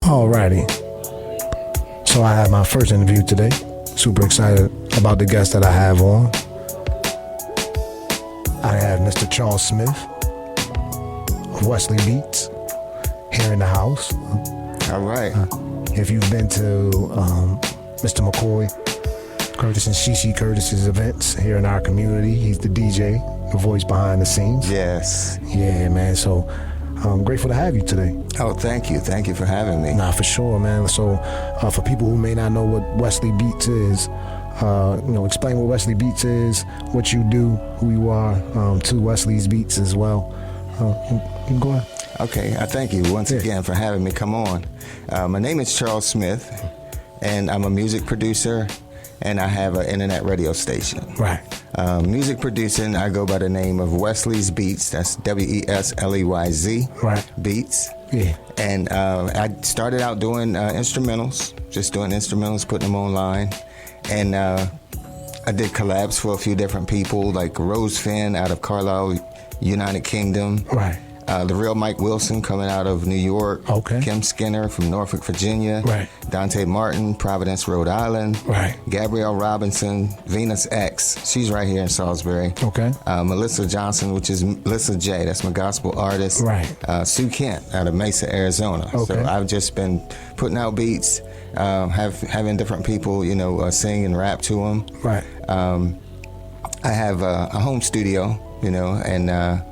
Alrighty. So I have my first interview today. Super excited about the guest that I have on. I have Mr. Charles Smith of Wesleyz Beats here in the house. All right. If you've been to Mr. McCoy Curtis and Shishi Curtis's events here in our community, he's the DJ, the voice behind the scenes. Yes. Yeah, man. So I'm grateful to have you today. Oh, thank you. Thank you for having me. Nah, for sure, man. So for people who may not know what Wesleyz Beats is, explain what Wesleyz Beats is, what you do, who you are, to Wesleyz Beats as well. You can go ahead. Okay, I thank you once again for having me come on. My name is Charles Smith, and I'm a music producer, and I have an internet radio station. Right. Music producing, I go by the name of Wesleyz Beats. That's Wesleyz. Right. Beats. Yeah. And I started out doing instrumentals, just doing instrumentals, putting them online. And I did collabs for a few different people, like Rose Finn out of Carlisle, United Kingdom. Right. The real Mike Wilson coming out of New York. Okay. Kim Skinner from Norfolk, Virginia. Right. Dante Martin, Providence, Rhode Island. Right. Gabrielle Robinson, Venus X. She's right here in Salisbury. Okay. Melissa Johnson, which is Melissa J. That's my gospel artist. Right. Sue Kent out of Mesa, Arizona. Okay. So I've just been putting out beats, having different people, sing and rap to them. Right. I have a home studio, and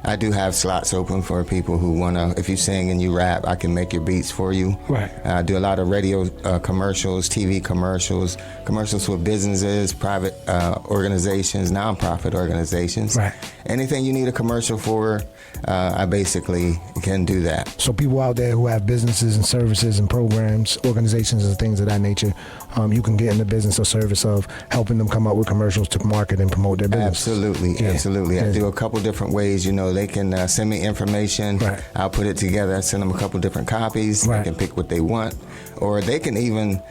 I do have slots open for people who if you sing and you rap, I can make your beats for you. Right. I do a lot of radio commercials, TV commercials, commercials for businesses, private organizations, nonprofit organizations. Right. Anything you need a commercial for, I basically can do that. So people out there who have businesses and services and programs, organizations and things of that nature, you can get in the business or service of helping them come up with commercials to market and promote their business. Absolutely, Yeah. absolutely. Yeah. I do a couple different ways. They can send me information. Right. I'll put it together. I send them a couple different copies. Right. They can pick what they want, or they can even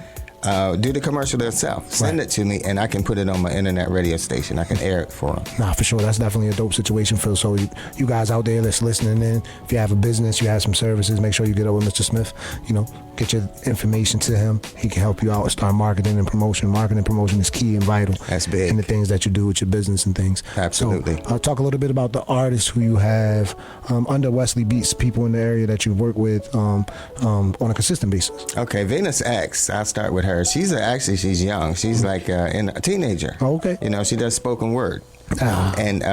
do the commercial themselves. Send it to me, and I can put it on my internet radio station. I can air it for them. Nah, for sure. That's definitely a dope situation, Phil. So you guys out there that's listening in, if you have a business, you have some services, make sure you get up with Mr. Smith. Get your information to him. He can help you out and start marketing and promotion. Marketing and promotion is key and vital. That's big. In the things that you do with your business and things. Absolutely. So talk a little bit about the artists who you have under Wesleyz Beats, people in the area that you work with on a consistent basis. Okay, Venus X, I'll start with her. She's young. She's like a teenager. Oh, okay. She does spoken word. And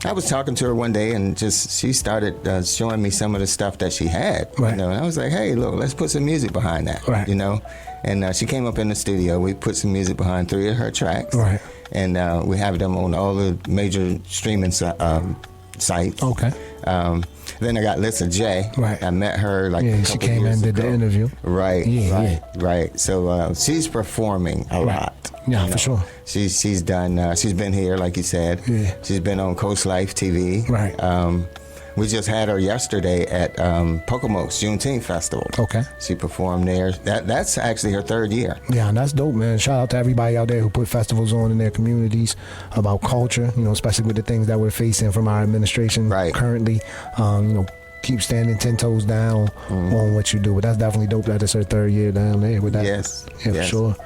I was talking to her one day, and she started showing me some of the stuff that she had. Right. And I was like, hey, look, let's put some music behind that. Right. And she came up in the studio. We put some music behind 3 of her tracks. Right. And we have them on all the major streaming sites. Okay. Then I got Lisa J. Right. I met her she came in and did the interview. Right. Yeah, Right. So she's performing a lot. Yeah, for sure. She's done. She's been here, like you said. Yeah. She's been on Coast Life TV. Right. We just had her yesterday at Pocomo's Juneteenth Festival. Okay. She performed there. That's actually her 3rd year. Yeah, and that's dope, man. Shout out to everybody out there who put festivals on in their communities about culture, especially with the things that we're facing from our administration currently. Keep standing 10 toes down on what you do. But that's definitely dope that it's her 3rd year down there with that. Yes. Yeah, for sure.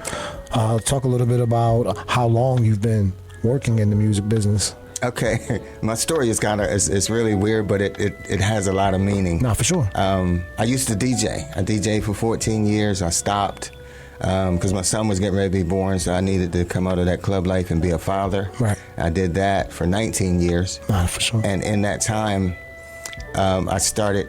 Talk a little bit about how long you've been working in the music business. Okay, my story is it's really weird, but it has a lot of meaning. Nah, for sure. I used to DJ. I DJed for 14 years. I stopped because my son was getting ready to be born, so I needed to come out of that club life and be a father. Right. I did that for 19 years. Nah, for sure. And in that time, I started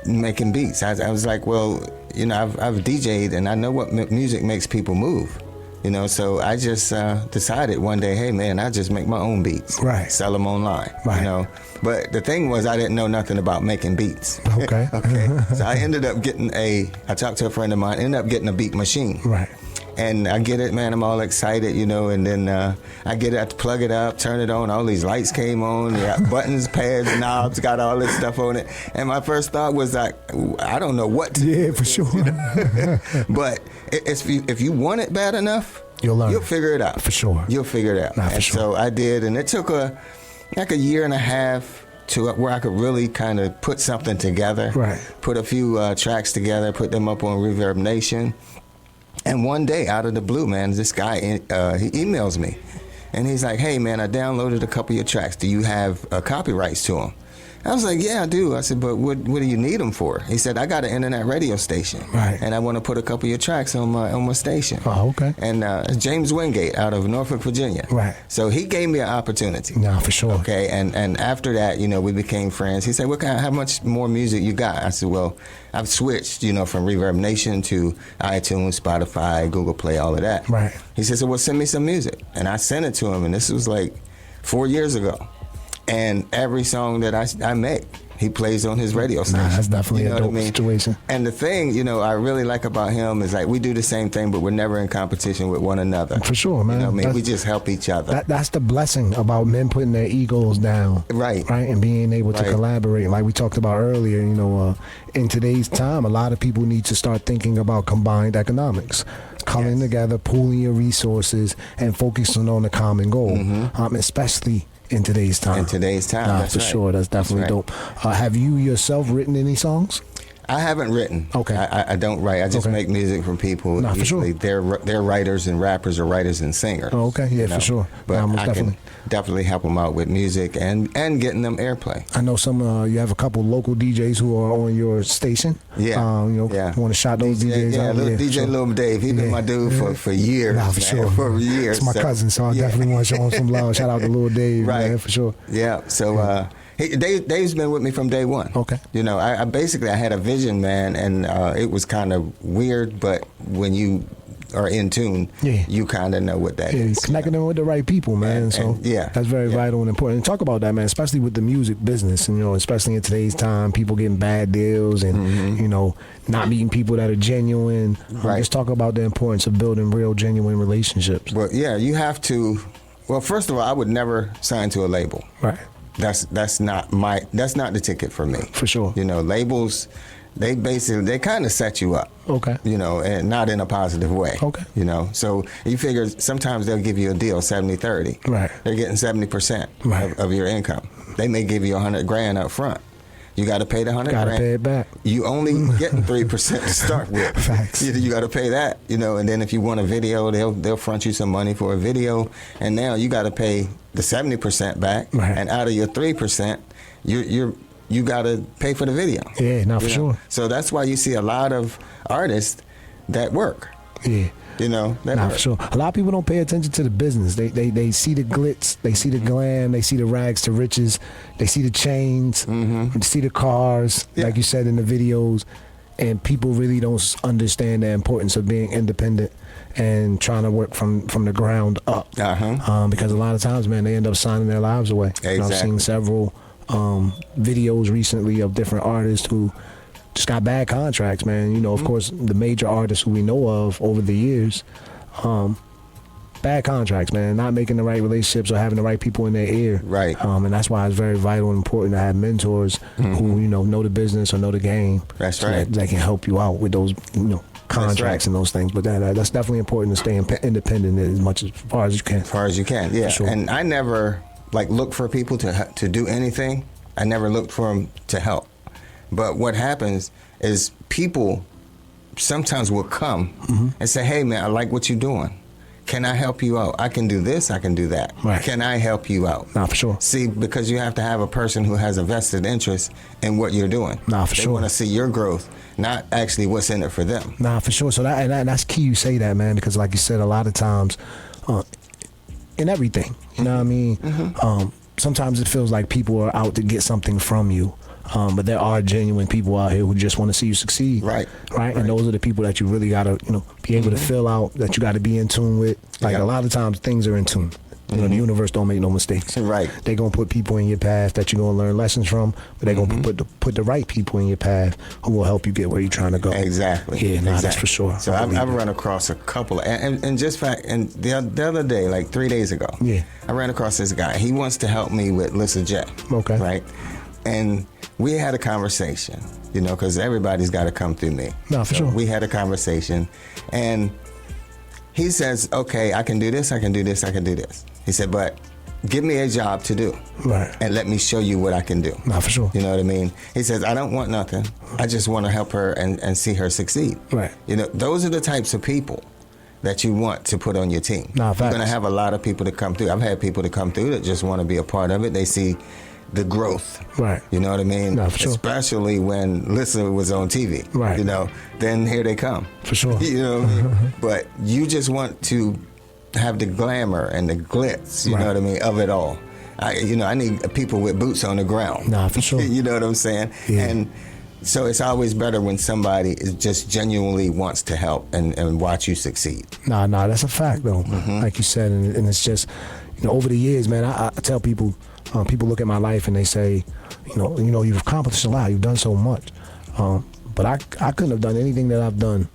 making beats. I was like, well, I've DJed and I know what music makes people move. So I just decided one day, hey man, I just make my own beats, right? Sell them online, right? But the thing was, I didn't know nothing about making beats. Okay. Okay. So I ended up I talked to a friend of mine, ended up getting a beat machine, right? And I get it, man. I'm all excited, and then I get it, I plug it up, turn it on. All these lights came on, buttons, pads, knobs, got all this stuff on it. And my first thought was like, I don't know what to do. Yeah, for sure. But if you want it bad enough, you'll learn. You'll figure it out. For sure. You'll figure it out. Nah, for sure. So I did, and it took a year and a half to where I could really kind of put something together, right? Put a few tracks together, put them up on Reverb Nation. And one day, out of the blue, man, this guy, he emails me. And he's like, hey, man, I downloaded a couple of your tracks. Do you have copyrights to them? I was like, yeah, I do. I said, but what do you need them for? He said, I got an internet radio station, right? And I want to put a couple of your tracks on my station. Oh, okay. And James Wingate out of Norfolk, Virginia. Right. So he gave me an opportunity. No, for sure. Okay. And after that, you know, we became friends. He said, how much more music you got? I said, well, I've switched, you know, from Reverb Nation to iTunes, Spotify, Google Play, all of that. Right. He said, so well, send me some music. And I sent it to him, and this was like 4 years ago. And every song that I make, he plays on his radio station. That's definitely a dope situation. And the thing, you know, I really like about him is like we do the same thing, but we're never in competition with one another. For sure, man. You know what I mean? We just help each other. That's the blessing about men putting their egos down. Right. Right, and being able to collaborate. Like we talked about earlier, you know, in today's time, a lot of people need to start thinking about combined economics. Coming together, pooling your resources, and focusing on a common goal, especially in today's time. That's for sure. That's definitely dope. Have you yourself written any songs? I haven't written. Okay. I don't write. I just make music from people. Nah, for sure. They're writers and rappers or writers and singers. Oh, okay. Yeah, for sure. But I can definitely help them out with music and getting them airplay. I know some. You have a couple local DJs who are on your station. Yeah. You know, want to shout those DJs out. Yeah, DJ sure. Lil Dave. He's been my dude for years. Nah, for sure. For years. It's my cousin, so I definitely want to show him some love. Shout out to Lil Dave, man, for sure. Yeah. So. Dave's been with me from day one. Okay. You know, I basically had a vision, man, and it was kind of weird, but when you are in tune, you kind of know what that is. Connecting them with the right people, man. That's very vital and important. And talk about that, man, especially with the music business, and, you know, especially in today's time, people getting bad deals and, you know, not meeting people that are genuine. Just talk about the importance of building real, genuine relationships. Well, yeah, you have to. Well, first of all, I would never sign to a label. Right. That's not the ticket for me. For sure. You know, labels, they kind of set you up. Okay. You know, and not in a positive way. Okay. You know, so you figure sometimes they'll give you a deal 70-30. Right. They're getting 70% of your income. They may give you $100,000 up front. You got to pay the $100,000. Got to pay it back. You only getting 3% to start with. Facts. You got to pay that, you know, and then if you want a video, they'll front you some money for a video, and now you got to pay the 70% back, and out of your 3%, you got to pay for the video. Yeah, not for sure. So that's why you see a lot of artists that work. Yeah. You know, for sure. A lot of people don't pay attention to the business. They see the glitz, they see the glam, they see the rags to riches, they see the chains, they see the cars, like you said in the videos, and people really don't understand the importance of being independent and trying to work from the ground up. Because a lot of times, man, they end up signing their lives away. Exactly. And I've seen several videos recently of different artists who just got bad contracts, man. You know, of course, the major artists who we know of over the years, bad contracts, man. Not making the right relationships or having the right people in their ear. Right. And that's why it's very vital and important to have mentors who, you know the business or know the game. That's right. That can help you out with those, you know, contracts and those things. But that's definitely important to stay independent as far as you can. As far as you can, yeah. Sure. And I never look for people to do anything. I never looked for them to help. But what happens is people sometimes will come and say, hey, man, I like what you're doing. Can I help you out? I can do this, I can do that. Right. Can I help you out? Nah, for sure. See, because you have to have a person who has a vested interest in what you're doing. Nah, for sure. They want to see your growth, not actually what's in it for them. Nah, for sure. So that's key you say that, man, because like you said, a lot of times in everything, you know what I mean? Sometimes it feels like people are out to get something from you. But there are genuine people out here who just want to see you succeed. Right. And those are the people that you really got to, you know, be able to fill out, that you got to be in tune with. Like a lot of times things are in tune. You know, the universe don't make no mistakes. Right. They're going to put people in your path that you're going to learn lessons from, but they're going to put the right people in your path who will help you get where you're trying to go. Exactly. Yeah, that's for sure. So I've run across a couple, and the other day, like 3 days ago, I ran across this guy. He wants to help me with Lissa J. Okay. Right? And we had a conversation, you know, because everybody's got to come through me. No, for sure. We had a conversation, and he says, okay, I can do this, I can do this, I can do this. He said, but give me a job to do. Right. And let me show you what I can do. Nah, for sure. You know what I mean? He says, I don't want nothing. I just want to help her and see her succeed. Right. You know, those are the types of people that you want to put on your team. Nah, You're facts. going to have a lot of people to come through. I've had people to come through that just want to be a part of it. They see the growth. Right. You know what I mean? Nah, for sure. Especially when Lissa was on TV. Right. You know, then here they come. For sure. You know what I mean? But you just want to have the glamour and the glitz, you know what I mean, of it all. I need people with boots on the ground. Nah, for sure. You know what I'm saying? Yeah. And so it's always better when somebody is just genuinely wants to help and watch you succeed. Nah, that's a fact, though. Like you said, and it's just, over the years, man, I tell people, people look at my life and they say, you've accomplished a lot, you've done so much, but I couldn't have done anything that I've done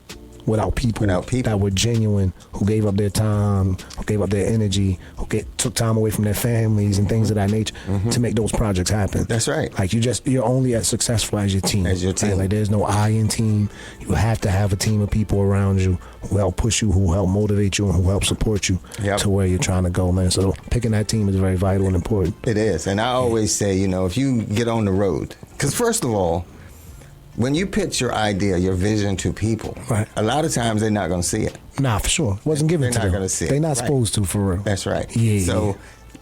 without people that were genuine, who gave up their time, who gave up their energy, who took time away from their families and things of that nature to make those projects happen. That's right. Like you're only as successful as your team. Like there's no I in team. You have to have a team of people around you who help push you, who help motivate you, and who help support you to where you're trying to go, man. So picking that team is very vital and important. It is. And I always say, if you get on the road, because first of all, when you pitch your idea, your vision to people, a lot of times they're not going to see it. Nah, for sure. It wasn't given to them. They're not going to see it. They're not supposed to, for real. That's right. Yeah. So,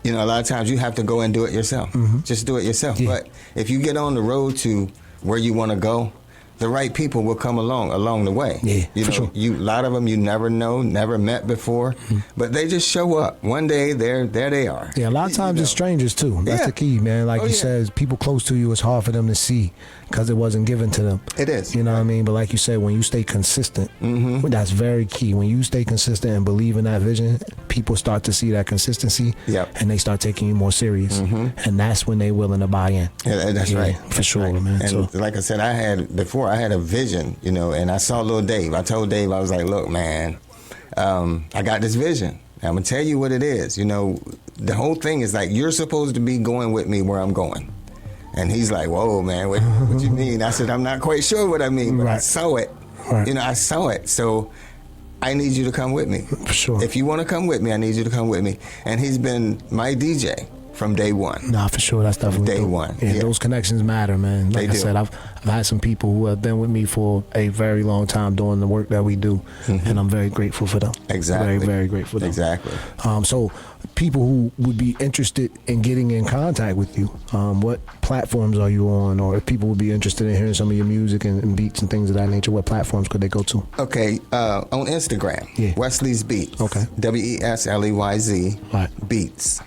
a lot of times you have to go and do it yourself. Just do it yourself. Yeah. But if you get on the road to where you want to go, the right people will come along the way. Yeah, for sure. A lot of them you never know, never met before, but they just show up. One day, there they are. Yeah, a lot of times it's strangers too. That's the key, man. Like you said, people close to you, it's hard for them to see because it wasn't given to them. It is. You know what I mean? But like you said, when you stay consistent, that's very key. When you stay consistent and believe in that vision, people start to see that consistency, and they start taking you more serious, and that's when they're willing to buy in. Yeah, that's right. For sure, man. And so, like I said, I had a vision, and I saw little Dave. I told Dave, I was like, look, man, I got this vision. I'm going to tell you what it is. The whole thing is like, you're supposed to be going with me where I'm going. And he's like, whoa, man, what you mean? I said, I'm not quite sure what I mean, but I saw it. Right. I saw it. So I need you to come with me. For sure. If you want to come with me, I need you to come with me. And he's been my DJ from day one. Nah, for sure. That's definitely day dope. one. Yeah, those connections matter, man. Like They I do. said, I've had some people who have been with me for a very long time doing the work that we do, and I'm very grateful for them. Exactly. Very, very grateful for them. Exactly. So people who would be interested in getting in contact with you, what platforms are you on? Or if people would be interested in hearing some of your music and beats and things of that nature, what platforms could they go to? Okay, on Instagram, Wesleyz Beats. Okay. Wesleyz Beats.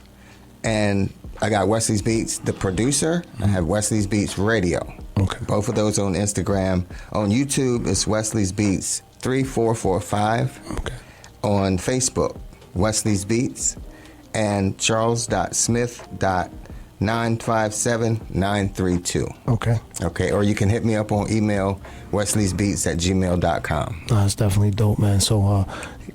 And I got Wesleyz Beats, the producer. I have Wesleyz Beats Radio. Okay. Both of those on Instagram. On YouTube, it's Wesleyz Beats 3445. Okay. On Facebook, Wesleyz Beats, and Charles.Smith.957932. Okay. Okay, or you can hit me up on email, wesleyzbeats@gmail.com. That's definitely dope, man. So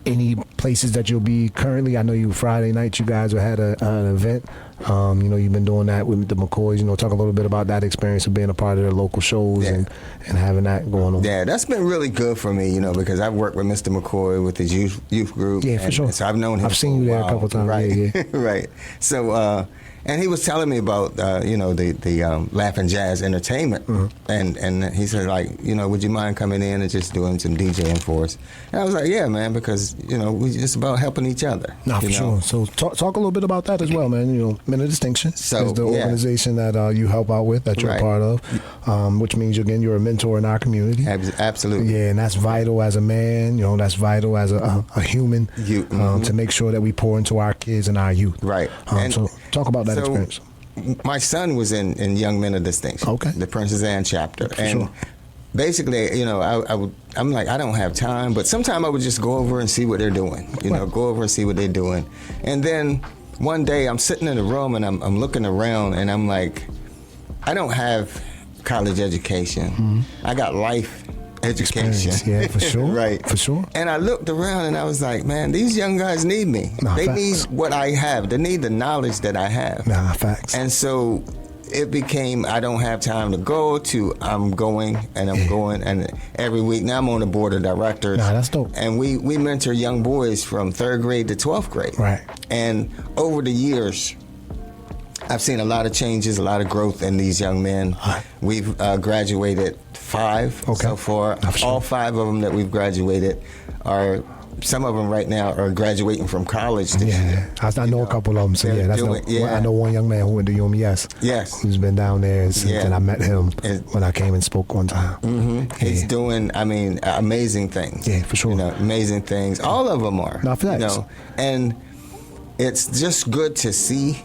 any places that you'll be currently? I know Friday night you guys had an event. You've been doing that with the McCoys. Talk a little bit about that experience of being a part of their local shows and having that going on. Yeah, that's been really good for me, because I've worked with Mr. McCoy with his youth group. Yeah, for sure. So I've known him. I've seen you there a couple times. Right, Yeah. right. So, and he was telling me about, the Laughing Jazz Entertainment, and he said, would you mind coming in and just doing some DJing for us? And I was like, yeah, man, because we just about helping each other. Nah, for sure. So talk a little bit about that as well, man. Men of Distinction is the organization that you help out with, that you're a part of, which means you're a mentor in our community. Absolutely. Yeah, and that's vital as a man. That's vital as a human to make sure that we pour into our kids and our youth. Right. So talk about that experience. My son was in Young Men of Distinction. Okay. The Princess Anne chapter. For sure. Basically, I'm like, I don't have time, but sometimes I would just go over and see what they're doing. Go over and see what they're doing. And then one day I'm sitting in the room and I'm looking around and I'm like, I don't have college education. I got life education. Yeah, for sure. Right. For sure. And I looked around and I was like, man, these young guys need me. They need what I have. They need the knowledge that I have. Nah, facts. And so it became, I don't have time to go, to I'm going and I'm going. And every week, now I'm on the board of directors. Nah, that's dope. And we mentor young boys from 3rd grade to 12th grade. Right. And over the years, I've seen a lot of changes, a lot of growth in these young men. We've graduated 5 so far. Sure. All 5 of them that we've graduated are, some of them right now are graduating from college this year. I know a couple of them. So I know one young man who went to UMES. Yes. Who's been down there since, and I met him when I came and spoke one time. He's doing, amazing things. Yeah, for sure. Amazing things. All of them are. Not facts. And it's just good to see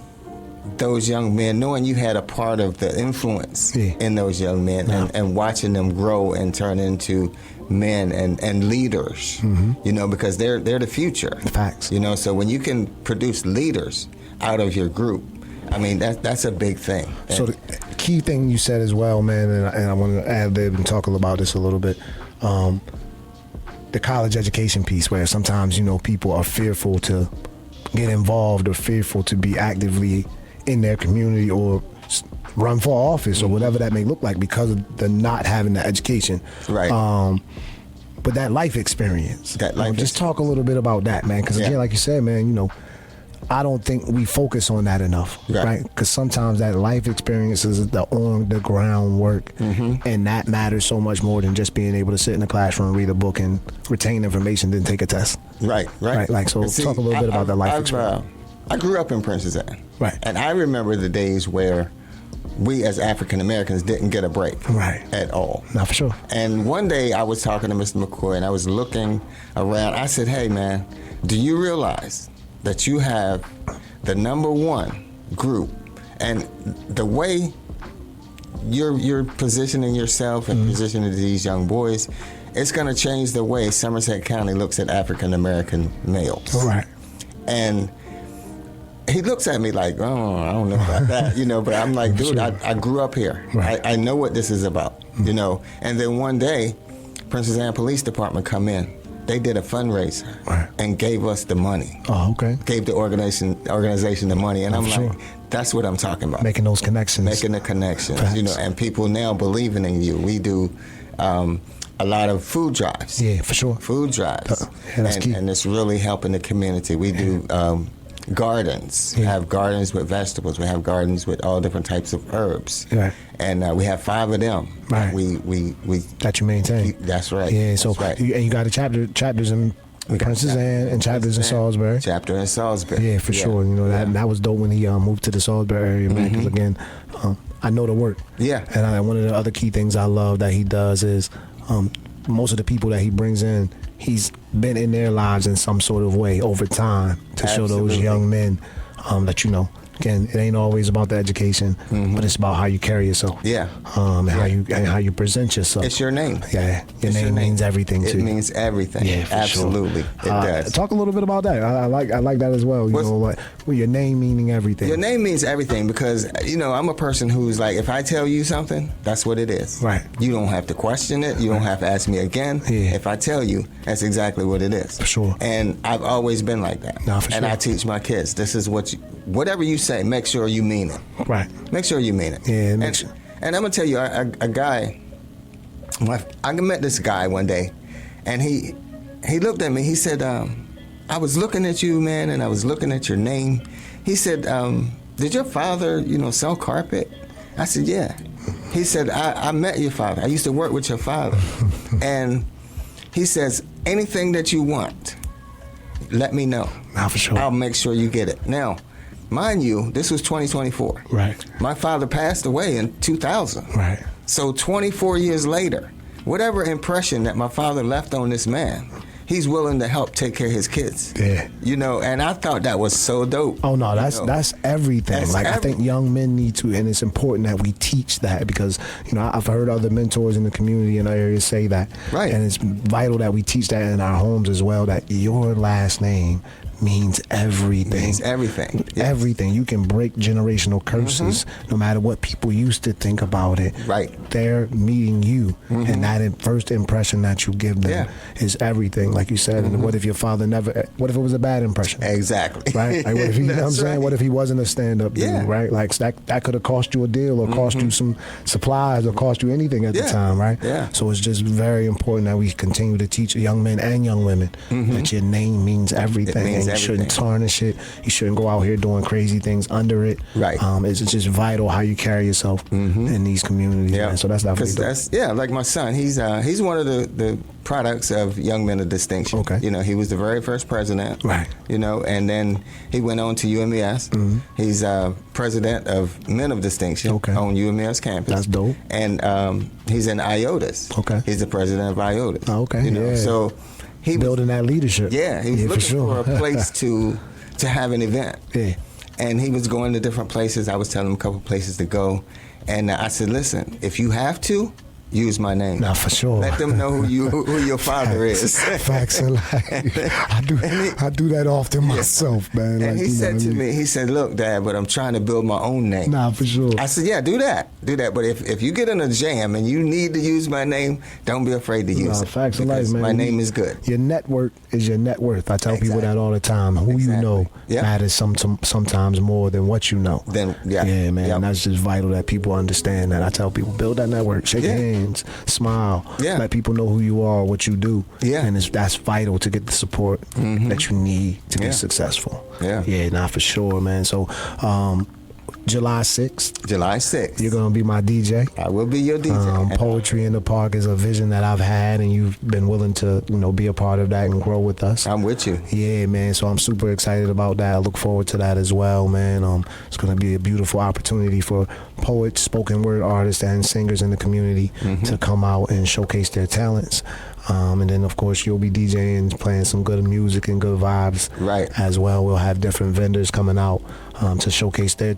those young men, knowing you had a part of the influence in those young men, and watching them grow and turn into men and leaders, because they're the future. Facts. So when you can produce leaders out of your group, that's a big thing. So the key thing you said as well, man, and I want to add lib and talk about this a little bit, the college education piece, where sometimes, people are fearful to get involved or fearful to be actively in their community or run for office or whatever that may look like because of the not having the education. Right. But that life experience. Just talk a little bit about that, man. Because again, like you said, man, I don't think we focus on that enough, right? Because sometimes that life experience is the on-the-ground work, and that matters so much more than just being able to sit in the classroom, read a book, and retain information, then take a test. Right. So talk a little bit about that life experience. I grew up in Princess Anne. Right. And I remember the days where we as African Americans didn't get a break at all. Not for sure. And one day I was talking to Mr. McCoy and I was looking around. I said, hey, man, do you realize that you have the #1 group, and the way you're positioning yourself and positioning these young boys, it's going to change the way Somerset County looks at African American males. Right. And he looks at me like, oh, I don't know about that, but I'm like, dude, I grew up here. Right. I know what this is about, And then one day, Princess Anne Police Department come in. They did a fundraiser and gave us the money. Oh, okay. Gave the organization the money. And I'm like, that's what I'm talking about. Making those connections. Making the connections, and people now believing in you. We do a lot of food drives. Yeah, for sure. Food drives. That's key. And it's really helping the community. We do gardens. We have gardens with vegetables. We have gardens with all different types of herbs. Right. And we have 5 of them. Right. We that you maintain. That's right. Yeah. So that's right. You got chapters in Princess Anne and chapters in Salisbury. Chapter in Salisbury. Yeah, for sure. That was dope when he moved to the Salisbury area, man. Because again, I know the work. Yeah. And one of the other key things I love that he does is most of the people that he brings in, he's been in their lives in some sort of way over time to show those young men that again, it ain't always about the education, but it's about how you carry yourself. Yeah. And how you present yourself. It's your name. Yeah. Your name means everything to you. It means everything. Yeah, for absolutely. Sure. It does. Talk a little bit about that. I like that as well. Your name meaning everything. Your name means everything because I'm a person who's like, if I tell you something, that's what it is. Right. You don't have to question it. You don't have to ask me again. Yeah. If I tell you, that's exactly what it is. For sure. And I've always been like that. No, for and sure. I teach my kids, this is whatever you say, make sure you mean it. Right. Make sure you mean it. Yeah. And I'm gonna tell you, a guy. I met this guy one day, and he looked at me. He said, "I was looking at you, man, and I was looking at your name." He said, "Did your father, sell carpet?" I said, "Yeah." He said, "I met your father. I used to work with your father," and he says, "Anything that you want, let me know. Nah, for sure. I'll make sure you get it." Now, mind you, this was 2024. Right. My father passed away in 2000. Right. So 24 years later, whatever impression that my father left on this man, he's willing to help take care of his kids. Yeah. And I thought that was so dope. Oh no, that's everything. I think young men need to, and it's important that we teach that because I've heard other mentors in the community in our area say that. Right. And it's vital that we teach that in our homes as well. That your last name means everything. Means everything. Yes. Everything. You can break generational curses no matter what people used to think about it. Right. They're meeting you, and that first impression that you give them is everything, like you said. And what if your father what if it was a bad impression? Exactly. Right? Like, what if what I'm saying? Right. What if he wasn't a stand-up dude, right? Like, that could have cost you a deal or cost you some supplies or cost you anything at the time, right? Yeah. So it's just very important that we continue to teach young men and young women that your name means everything. You shouldn't tarnish it. You shouldn't go out here doing crazy things under it. Right. It's just vital how you carry yourself in these communities. Yeah. Man. So that's definitely dope. Like my son, he's one of the products of Young Men of Distinction. Okay. You know, he was the very first president. Right. You know, and then he went on to UMES. He's president of Men of Distinction on UMES campus. That's dope. And he's in IOTAS. Okay. He's the president of IOTAS. Oh, okay. You know, so he building that leadership. Yeah, he was looking for a place to have an event. Yeah. And he was going to different places. I was telling him a couple places to go. And I said, listen, if you have to, use my name. Nah, for sure. Let them know who your father is. Facts of life. I do that often myself, man. And like, he said to me, he said, look, Dad, but I'm trying to build my own name. Nah, for sure. I said, yeah, do that. But if you get in a jam and you need to use my name, don't be afraid to use it. Facts of life, man. My name is good. Your network is your net worth. I tell people that all the time. Who you know matters sometimes more than what you know. Yeah, man. Yep. And that's just vital that people understand that. I tell people, build that network, shake hands, smile, let people know who you are, what you do. Yeah. And that's vital to get the support that you need to be successful. Yeah, not for sure, man. So July 6th. You're going to be my DJ. I will be your DJ. Poetry in the Park is a vision that I've had, and you've been willing to, be a part of that and grow with us. I'm with you. Yeah, man. So I'm super excited about that. I look forward to that as well, man. It's going to be a beautiful opportunity for poets, spoken word artists, and singers in the community to come out and showcase their talents. And then, of course, you'll be DJing, playing some good music and good vibes as well. We'll have different vendors coming out to showcase their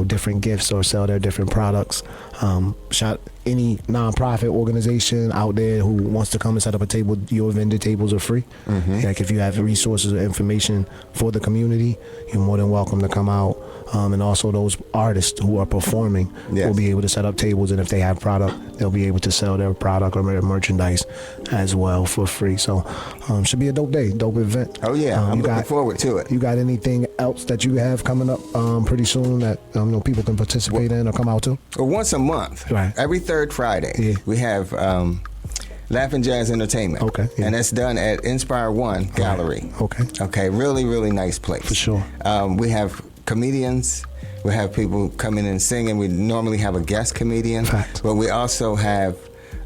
different gifts or sell their different products. Shout any nonprofit organization out there who wants to come and set up a table. Your vendor tables are free. Like if you have resources or information for the community, you're more than welcome to come out. And also those artists who are performing will be able to set up tables, and if they have product, they'll be able to sell their product or their merchandise as well for free. So should be a dope day, dope event. Oh yeah, I'm looking forward to it. You got anything else that you have coming up pretty soon that people can participate in or come out to? Well, once a month, every third Friday, we have Laughing Jazz Entertainment. Okay. Yeah. And that's done at Inspire One Gallery. Okay, really, really nice place. For sure. We have comedians. We have people coming in and singing. We normally have a guest comedian. Fact. But we also have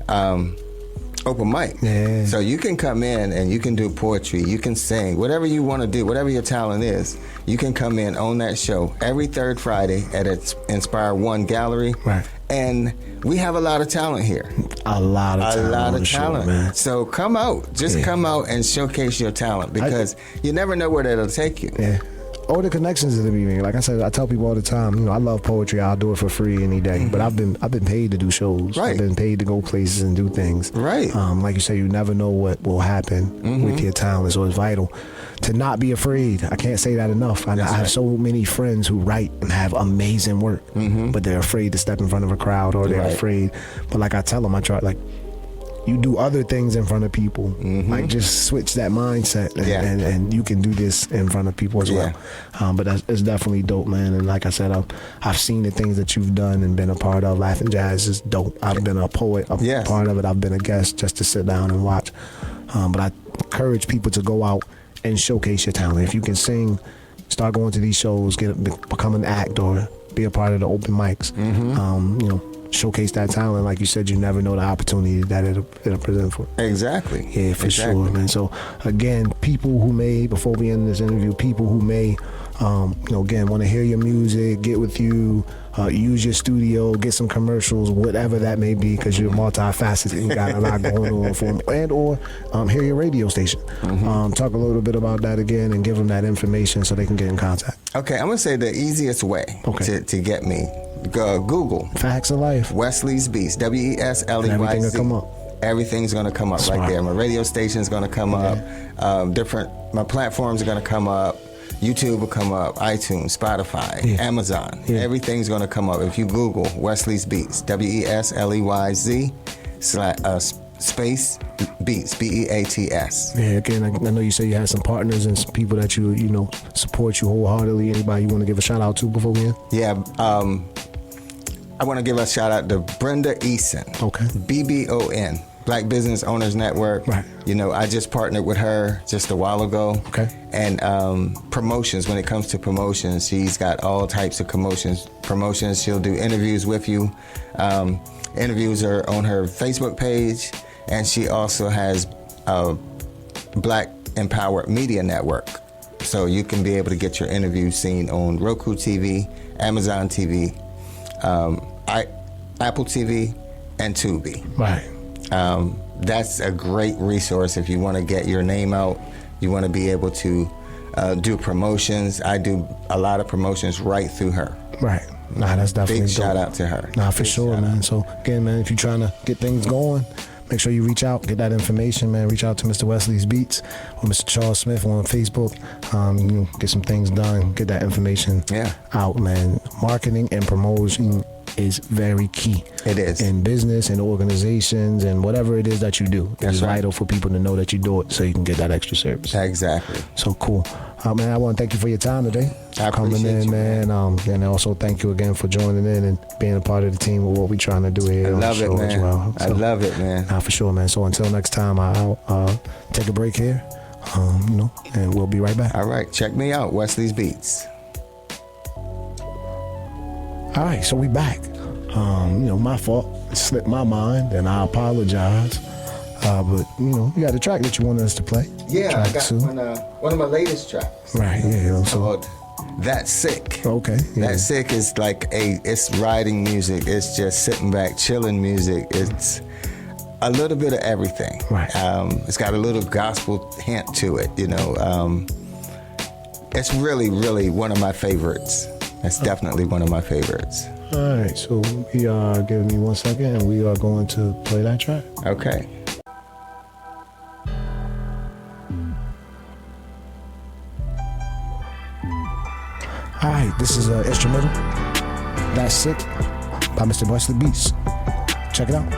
open mic. Yeah. So you can come in and you can do poetry, you can sing, whatever you want to do, whatever your talent is, you can come in on that show every third Friday at Inspire One Gallery. Right. And we have a lot of talent here. A lot of talent. Sure, man. So come out. Just come out and showcase your talent, because you never know where that'll take you. Yeah. Or the connections that we make. Like I said, I tell people all the time, I love poetry. I'll do it for free any day. But I've been paid to do shows. Right. I've been paid to go places and do things. Right. Like you say, you never know what will happen with your talent. So it's vital to not be afraid. I can't say that enough. I have so many friends who write and have amazing work, but they're afraid to step in front of a crowd, or they're afraid. But like I tell them, you do other things in front of people. Like just switch that mindset, and you can do this in front of people as well. But it's definitely dope, man. And like I said, I've seen the things that you've done and been a part of. Laughing Jazz is dope. I've been a poet, a part of it. I've been a guest just to sit down and watch. But I encourage people to go out and showcase your talent. If you can sing, start going to these shows, become an act, or be a part of the open mics. Showcase that talent. Like you said, you never know the opportunity that it'll present for. Exactly. Yeah, for sure, man. So again, people who may, before we end this interview, people who may, again, want to hear your music, get with you, use your studio, get some commercials, whatever that may be, because you're multifaceted and got a lot going on for them, and or hear your radio station. Talk a little bit about that again and give them that information so they can get in contact. Okay, I'm going to say the easiest way to get me. Google Facts of Life, Wesleyz Beats, Wesleyz. Everything will come up. Everything's going to come up right there. My radio station's going to come up. My platforms are going to come up. YouTube will come up. iTunes, Spotify, Amazon. Everything's going to come up if you Google Wesleyz Beats, Wesleyz space Beats, Beats. Yeah, again, I know you say you had some partners and some people that you support you wholeheartedly. Anybody you want to give a shout out to before we end? Yeah, I want to give a shout out to Brenda Eason. Okay. BBON. Black Business Owners Network. Right. You know, I just partnered with her just a while ago. Okay. And promotions, when it comes to promotions, she's got all types of promotions. She'll do interviews with you. Interviews are on her Facebook page, and she also has a Black Empowered Media Network. So you can be able to get your interview seen on Roku TV, Amazon TV, Apple TV, and Tubi. Right. That's a great resource if you want to get your name out. You want to be able to do promotions. I do a lot of promotions right through her. Right. Nah, that's definitely big shout out to her. Nah, for sure, man. So again, man, if you're trying to get things going, make sure you reach out, get that information, man. Reach out to Mr. Wesleyz Beats or Mr. Charles Smith on Facebook. You know, get some things done, get that information out, man. Marketing and promotion is very key. It is. In business and organizations and whatever it is that you do. That's it's right. vital for people to know that you do it so you can get that extra service. Exactly. So cool. Man, I want to thank you for your time today. I coming appreciate in, you, man. And also thank you again for joining in and being a part of the team with what we're trying to do here I on love the it, show man. as well. I love it, man. For sure, man. So until next time, I'll take a break here, you know, and we'll be right back. All right, check me out, Wesleyz Beats. All right, so we back. You know, my fault. It slipped my mind, and I apologize. But you know, you got the track that you wanted us to play. Yeah, track I got two. one of my latest tracks. Right. Yeah. So Called That's Sick. okay. Yeah. That Sick is like it's riding music. It's just sitting back, chilling music. It's a little bit of everything. Right. It's got a little gospel hint to it, you know. It's really, really one of my favorites. It's definitely one of my favorites. All right. So we are giving me 1 second, and we are going to play that track. Okay. All right, this is an instrumental. That's Sick by Mr. Wesleyz Beats. Check it out.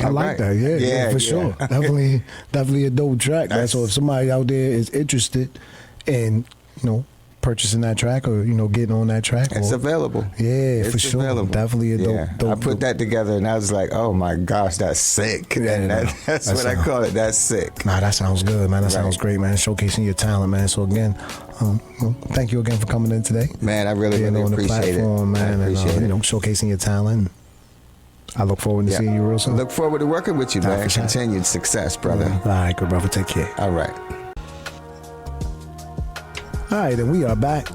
I like that. Yeah, for sure. Definitely a dope track. Man. So if somebody out there is interested in, purchasing that track or getting on that track, it's available. Yeah, it's for sure. Available. Definitely a dope. I put that together and I was like, oh my gosh, that's sick. And that's what I call it. That's sick. Nah, that sounds good, man. That sounds great, man. Showcasing your talent, man. So again, thank you again for coming in today. Man, I really on appreciate the platform, it. man, I appreciate and showcasing your talent. I look forward to seeing you real soon. Look forward to working with you, man. Continued success, brother. All right, good brother. Take care. All right. All right, then we are back.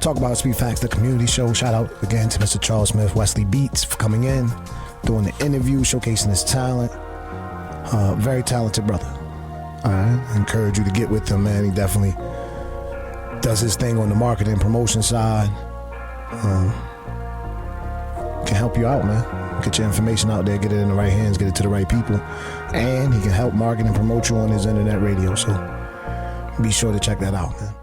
Talk about Speed Facts, the community show. Shout out again to Mr. Charles Smith, Wesleyz Beats, for coming in, doing the interview, showcasing his talent. Very talented brother. All right, I encourage you to get with him, man. He definitely does his thing on the marketing and promotion side. Can help you out, man. Get your information out there, get it in the right hands, get it to the right people. And he can help market and promote you on his internet radio. So be sure to check that out, man.